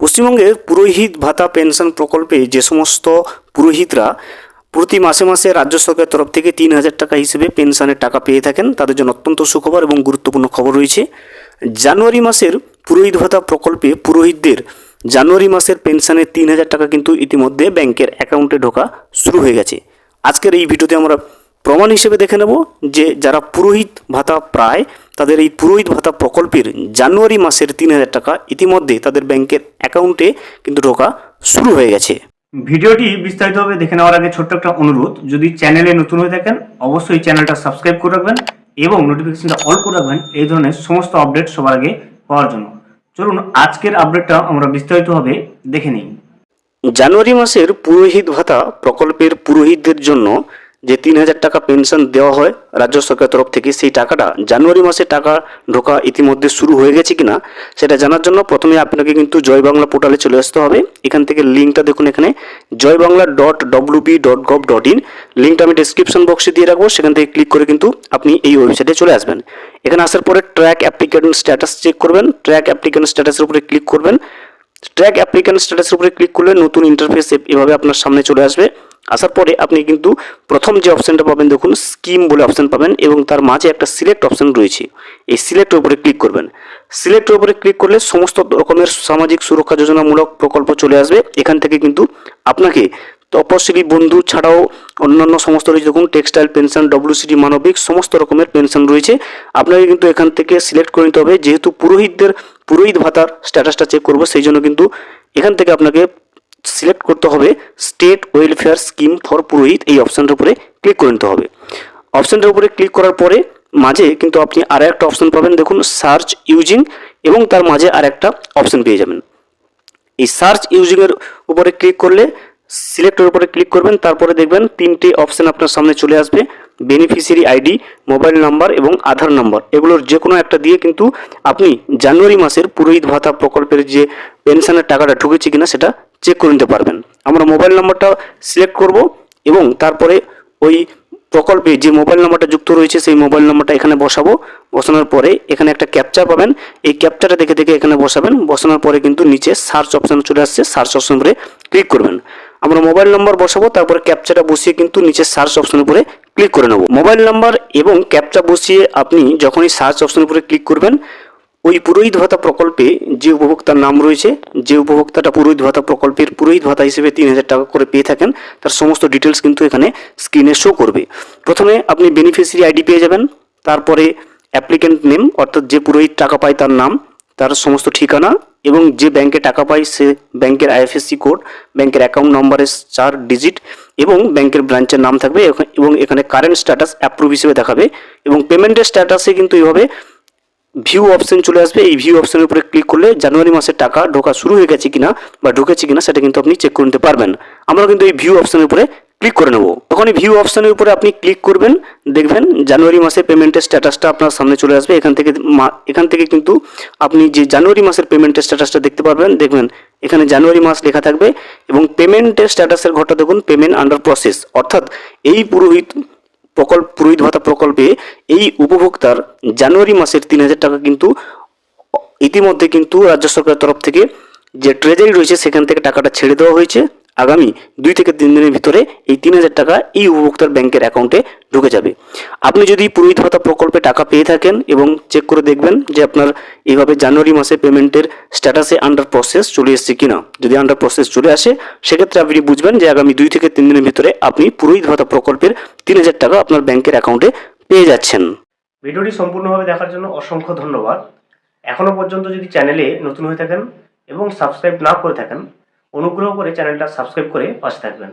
পশ্চিমবঙ্গে পুরোহিত ভাতা পেনশন প্রকল্পে যে সমস্ত পুরোহিতরা প্রতি মাসে মাসে রাজ্য সরকারের তরফ থেকে 3,000 টাকা হিসেবে পেনশনের টাকা পেয়ে থাকেন, তাদের জন্য অত্যন্ত সুখবর এবং গুরুত্বপূর্ণ খবর রয়েছে। জানুয়ারি মাসের পুরোহিত ভাতা প্রকল্পে পুরোহিতদের জানুয়ারি মাসের পেনশনের 3,000 টাকা কিন্তু ইতিমধ্যে ব্যাংকের অ্যাকাউন্টে ঢোকা শুরু হয়ে গেছে। আজকের এই ভিডিওতে আমরা প্রমাণ হিসেবে দেখে নেব যে যারা পুরোহিত ভাতা পায় তাদের এই পুরোহিত ভাতা প্রকল্পের জানুয়ারি মাসের 3,000 টাকা ইতিমধ্যে তাদের ব্যাংকের অ্যাকাউন্টে কিন্তু ঢোকা শুরু হয়ে গেছে। ভিডিওটি বিস্তারিতভাবে দেখে নেওয়ার আগে ছোট্ট একটা অনুরোধ, যদি চ্যানেলে নতুন হয়ে থাকেন অবশ্যই চ্যানেলটা সাবস্ক্রাইব করে রাখবেন এবং নোটিফিকেশনটা অল করে রাখবেন এই ধরনের সমস্ত আপডেট সবার আগে পাওয়ার জন্য। চলুন আজকের আপডেটটা আমরা বিস্তারিতভাবে দেখে নিই। জানুয়ারি মাসের পুরোহিত ভাতা প্রকল্পের পুরোহিতদের জন্য যে 3,000 টাকা পেনশন দেওয়া হয় রাজ্য সরকারের তরফ থেকে, সেই টাকাটা জানুয়ারি মাসে টাকা ঢোকা ইতিমধ্যে শুরু হয়ে গেছে কিনা সেটা জানার জন্য প্রথমে আপনাকে কিন্তু জয় বাংলা পোর্টালে চলে আসতে হবে। এখান থেকে লিঙ্কটা দেখুন, এখানে joybangla.wp.gov.in লিঙ্কটা আমি ডেসক্রিপশন বক্সে দিয়ে রাখবো, সেখান থেকে ক্লিক করে কিন্তু আপনি এই ওয়েবসাইটে চলে আসবেন। এখানে আসার পরে ট্র্যাক অ্যাপ্লিকেশন স্ট্যাটাস চেক করবেন, ট্র্যাক অ্যাপ্লিকেশন স্ট্যাটাসের উপরে ক্লিক করবেন। ট্র্যাক অ্যাপ্লিকেশন স্ট্যাটাসের উপরে ক্লিক করলে নতুন ইন্টারফেস এভাবে আপনার সামনে চলে আসবে। আসার পরে আপনি কিন্তু প্রথম যে অপশানটা পাবেন দেখুন স্কিম বলে অপশান পাবেন এবং তার মাঝে একটা সিলেক্ট অপশান রয়েছে, এই সিলেক্টের উপরে ক্লিক করবেন। সিলেক্টের উপরে ক্লিক করলে সমস্ত রকমের সামাজিক সুরক্ষা যোজনামূলক প্রকল্প চলে আসবে। এখান থেকে কিন্তু আপনাকে তপশিলি বন্ধু ছাড়াও অন্যান্য সমস্ত রয়েছে, দেখুন টেক্সটাইল পেনশন, WCD মানবিক সমস্ত রকমের পেনশন রয়েছে। আপনাকে কিন্তু এখান থেকে সিলেক্ট করে নিতে হবে, যেহেতু পুরোহিত ভাতার স্ট্যাটাসটা চেক করবো সেই জন্য কিন্তু এখান থেকে আপনাকে সিলেক্ট করতে হবে স্টেট ওয়েলফেয়ার স্কিম ফর পুরোহিত, এই অপশানটার উপরে ক্লিক করে নিতে হবে। অপশানটার উপরে ক্লিক করার পরে মাঝে কিন্তু আপনি আর একটা অপশান পাবেন দেখুন সার্চ ইউজিং, এবং তার মাঝে আর একটা অপশান পেয়ে যাবেন। এই সার্চ ইউজিংয়ের উপরে ক্লিক করলে সিলেক্টের উপরে ক্লিক করবেন, তারপরে দেখবেন তিনটে অপশান আপনার সামনে চলে আসবে, বেনিফিশিয়ারি আইডি, মোবাইল নাম্বার এবং আধার নাম্বার। এগুলোর যে কোনো একটা দিয়ে কিন্তু আপনি জানুয়ারি মাসের পুরোহিত ভাতা প্রকল্পের যে পেনশনের টাকাটা ঢুকেছে কিনা সেটা চেক করে নিতে পারবেন। আমরা মোবাইল নাম্বারটা সিলেক্ট করব এবং তারপরে ওই প্রকল্পে যে মোবাইল নাম্বারটা যুক্ত রয়েছে সেই মোবাইল নাম্বারটা এখানে বসাবো। বসানোর পরে এখানে একটা ক্যাপচা পাবেন, এই ক্যাপচাটা দেখে দেখে এখানে বসাবেন। বসানোর পরে কিন্তু নিচে সার্চ অপশান চলে আসছে, সার্চ অপশান উপরে ক্লিক করবেন। আমরা মোবাইল নাম্বার বসাবো, তারপরে ক্যাপচাটা বসিয়ে কিন্তু নিচে সার্চ অপশানের উপরে ক্লিক করে নেব। মোবাইল নাম্বার এবং ক্যাপচা বসিয়ে আপনি যখনই সার্চ অপশানের উপরে ক্লিক করবেন, ওই পুরোহিত ভাতা প্রকল্পে যে উপভোক্তার নাম রয়েছে, যে উপভোক্তাটা পুরোহিত ভাতা প্রকল্পের পুরোহিত ভাতা হিসেবে 3,000 টাকা করে পেয়ে থাকেন, তার সমস্ত ডিটেলস কিন্তু এখানে স্ক্রিনে শো করবে। প্রথমে আপনি বেনিফিশিয়ারি আইডি পেয়ে যাবেন, তারপরে অ্যাপ্লিক্যান্ট নেম অর্থাৎ যে পুরোহিত টাকা পায় তার নাম, তার সমস্ত ঠিকানা এবং যে ব্যাংকে টাকা পায় সে ব্যাংকের IFSC কোড, ব্যাংকের অ্যাকাউন্ট নম্বরের 4 ডিজিট এবং ব্যাংকের ব্রাঞ্চের নাম থাকবে এবং এখানে কারেন্ট স্ট্যাটাস অ্যাপ্রুভ হিসেবে দেখাবে এবং পেমেন্টের স্ট্যাটাসে কিন্তু এইভাবে ভিউ অপশন চলে আসবে। এই ভিউ অপশনের উপরে ক্লিক করলে জানুয়ারি মাসের টাকা ঢোকা শুরু হয়ে গেছে কিনা বা ঢুকেছে কিনা সেটা কিন্তু আপনি চেক করে নিতে পারবেন। আমরা কিন্তু এই ভিউ অপশনের উপরে ক্লিক করে নেব। তখন এই ভিউ অপশনের উপরে আপনি ক্লিক করবেন, দেখবেন জানুয়ারি মাসের পেমেন্টের স্ট্যাটাসটা আপনার সামনে চলে আসবে। এখান থেকে কিন্তু আপনি যে জানুয়ারি মাসের পেমেন্টের স্ট্যাটাসটা দেখতে পারবেন। দেখবেন এখানে জানুয়ারি মাস লেখা থাকবে এবং পেমেন্টের স্ট্যাটাসের ঘরটা দেখুন পেমেন্ট আন্ডার প্রসেস, অর্থাৎ এই পুরোহিত ভাতা প্রকল্পে এই উপভোক্তার জানুয়ারি মাসের 3,000 টাকা কিন্তু ইতিমধ্যে কিন্তু রাজ্য সরকারের তরফ থেকে যে ট্রেজারি রয়েছে সেখান থেকে টাকাটা ছেড়ে দেওয়া হয়েছে। আগামী 2 থেকে 3 দিনের ভিতরে এই 3,000 টাকা এই উপভোক্তার ব্যাংকের অ্যাকাউন্টে ঢুকে যাবে। আপনি যদি পুরোহিত ভাতা প্রকল্পে টাকা পেয়ে থাকেন এবং চেক করে দেখবেন যে আপনার এইভাবে জানুয়ারি মাসে পেমেন্টের স্ট্যাটাসে আন্ডার প্রসেস চলে এসেছে কিনা, যদি আন্ডার প্রসেস চলে আসে সেক্ষেত্রে আপনি বুঝবেন যে আগামী 2 থেকে 3 দিনের ভিতরে আপনি পুরোহিত ভাতা প্রকল্পের 3,000 টাকা আপনার ব্যাংকের অ্যাকাউন্টে পেয়ে যাচ্ছেন। ভিডিওটি সম্পূর্ণভাবে দেখার জন্য অসংখ্য ধন্যবাদ। এখনও পর্যন্ত যদি চ্যানেলে নতুন হয়ে থাকেন এবং সাবস্ক্রাইব না করে থাকেন, অনুগ্রহ করে চ্যানেলটা সাবস্ক্রাইব করে পাশে থাকবেন।